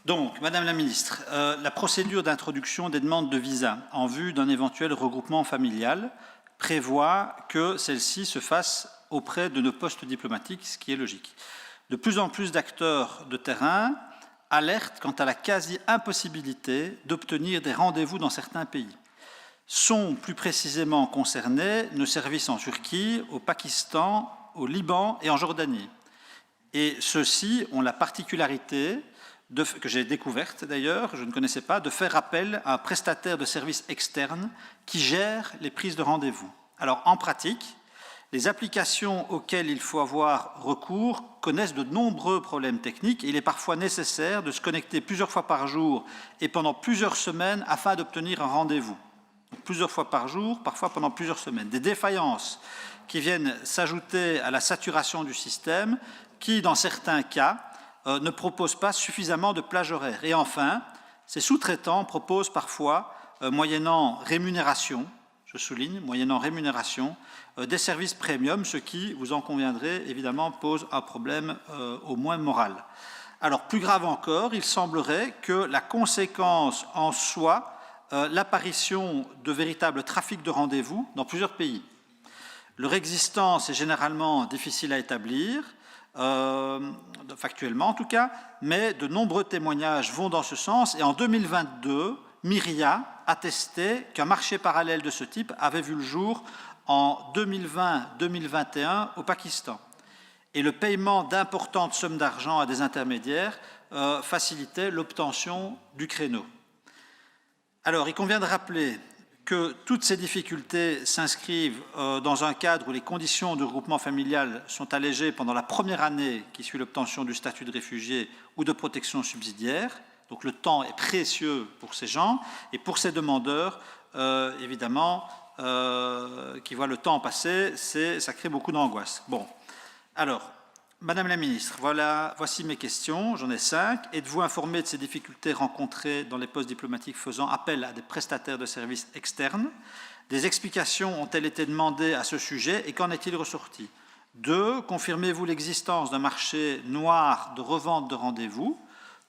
Donc, Madame la Ministre, la procédure d'introduction des demandes de visa en vue d'un éventuel regroupement familial prévoit que celle-ci se fasse auprès de nos postes diplomatiques, ce qui est logique. De plus en plus d'acteurs de terrain alertent quant à la quasi-impossibilité d'obtenir des rendez-vous dans certains pays. Sont plus précisément concernés nos services en Turquie, au Pakistan, au Liban et en Jordanie. Et ceux-ci ont la particularité, que j'ai découverte d'ailleurs, je ne connaissais pas, de faire appel à un prestataire de services externe qui gère les prises de rendez-vous. Alors en pratique, les applications auxquelles il faut avoir recours connaissent de nombreux problèmes techniques et il est parfois nécessaire de se connecter plusieurs fois par jour et pendant plusieurs semaines afin d'obtenir un rendez-vous. Plusieurs fois par jour, parfois pendant plusieurs semaines. Des défaillances qui viennent s'ajouter à la saturation du système qui, dans certains cas, ne proposent pas suffisamment de plages horaires. Et enfin, ces sous-traitants proposent parfois, moyennant rémunération, je souligne, moyennant rémunération, des services premium, ce qui, vous en conviendrez, évidemment, pose un problème au moins moral. Alors, plus grave encore, il semblerait que la conséquence en soit l'apparition de véritables trafics de rendez-vous dans plusieurs pays. Leur existence est généralement difficile à établir, factuellement en tout cas, mais de nombreux témoignages vont dans ce sens et en 2022, Myria attestait qu'un marché parallèle de ce type avait vu le jour en 2020-2021 au Pakistan. Et le paiement d'importantes sommes d'argent à des intermédiaires facilitait l'obtention du créneau. Alors, il convient de rappeler que toutes ces difficultés s'inscrivent dans un cadre où les conditions de regroupement familial sont allégées pendant la première année qui suit l'obtention du statut de réfugié ou de protection subsidiaire. Donc le temps est précieux pour ces gens et pour ces demandeurs, évidemment, qui voient le temps passer, ça crée beaucoup d'angoisse. Bon, alors, Madame la Ministre, voici mes questions, j'en ai 5. Êtes-vous informée de ces difficultés rencontrées dans les postes diplomatiques faisant appel à des prestataires de services externes? Des explications ont-elles été demandées à ce sujet et qu'en est-il ressorti? 2. Confirmez-vous l'existence d'un marché noir de revente de rendez-vous?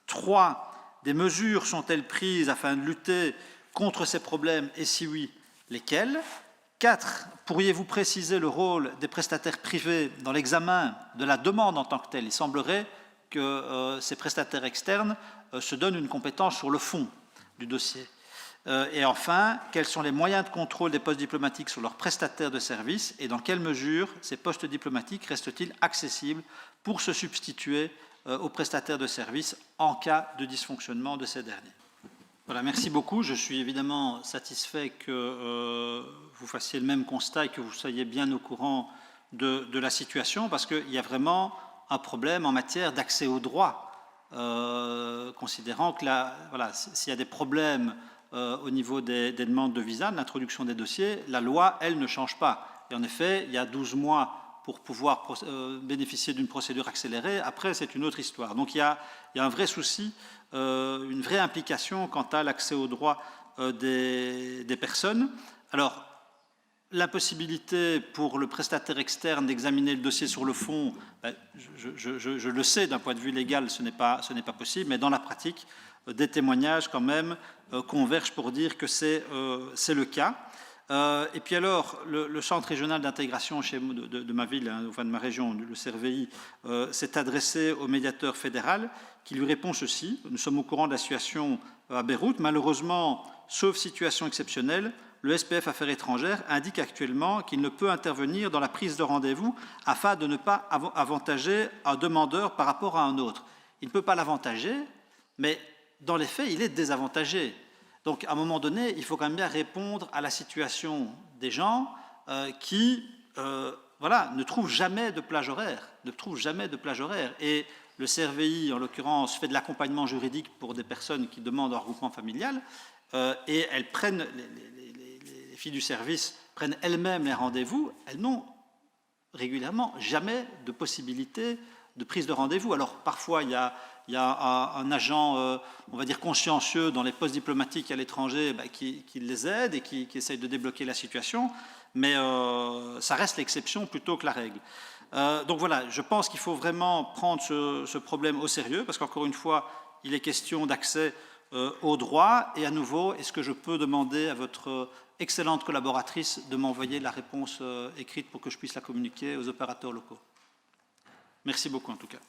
3. Des mesures sont-elles prises afin de lutter contre ces problèmes et si oui, lesquelles? 4. Pourriez-vous préciser le rôle des prestataires privés dans l'examen de la demande en tant que telle? Il semblerait que ces prestataires externes se donnent une compétence sur le fond du dossier. Et enfin, quels sont les moyens de contrôle des postes diplomatiques sur leurs prestataires de services et dans quelle mesure ces postes diplomatiques restent-ils accessibles pour se substituer aux prestataires de services en cas de dysfonctionnement de ces derniers? Voilà, merci beaucoup. Je suis évidemment satisfait que vous fassiez le même constat et que vous soyez bien au courant de la situation parce qu'il y a vraiment un problème en matière d'accès aux droits, considérant que voilà, s'il y a des problèmes au niveau des demandes de visa, de l'introduction des dossiers, la loi, elle, ne change pas. Et en effet, il y a 12 mois pour pouvoir bénéficier d'une procédure accélérée. Après, c'est une autre histoire. Donc, il y a un vrai souci, une vraie implication quant à l'accès aux droits des personnes. Alors, l'impossibilité pour le prestataire externe d'examiner le dossier sur le fond, je le sais, d'un point de vue légal, ce n'est pas possible, mais dans la pratique, des témoignages quand même convergent pour dire que c'est le cas. Et puis alors, le Centre régional d'intégration de ma ville, hein, enfin de ma région, le CRVI, s'est adressé au médiateur fédéral qui lui répond ceci. Nous sommes au courant de la situation à Beyrouth. Malheureusement, sauf situation exceptionnelle, le SPF Affaires étrangères indique actuellement qu'il ne peut intervenir dans la prise de rendez-vous afin de ne pas avantager un demandeur par rapport à un autre. Il ne peut pas l'avantager, mais dans les faits, il est désavantagé. Donc, à un moment donné, il faut quand même bien répondre à la situation des gens qui voilà, ne trouvent jamais de plage horaire. Et le CRVI, en l'occurrence, fait de l'accompagnement juridique pour des personnes qui demandent un regroupement familial et elles prennent, les filles du service prennent elles-mêmes les rendez-vous. Elles n'ont régulièrement jamais de possibilité de prise de rendez-vous. Alors, parfois, il y a un agent, on va dire, consciencieux dans les postes diplomatiques à l'étranger qui les aide et qui essaye de débloquer la situation, mais ça reste l'exception plutôt que la règle. Donc voilà, je pense qu'il faut vraiment prendre ce problème au sérieux, parce qu'encore une fois, il est question d'accès au droit. Et à nouveau, est-ce que je peux demander à votre excellente collaboratrice de m'envoyer la réponse écrite pour que je puisse la communiquer aux opérateurs locaux? Merci beaucoup en tout cas.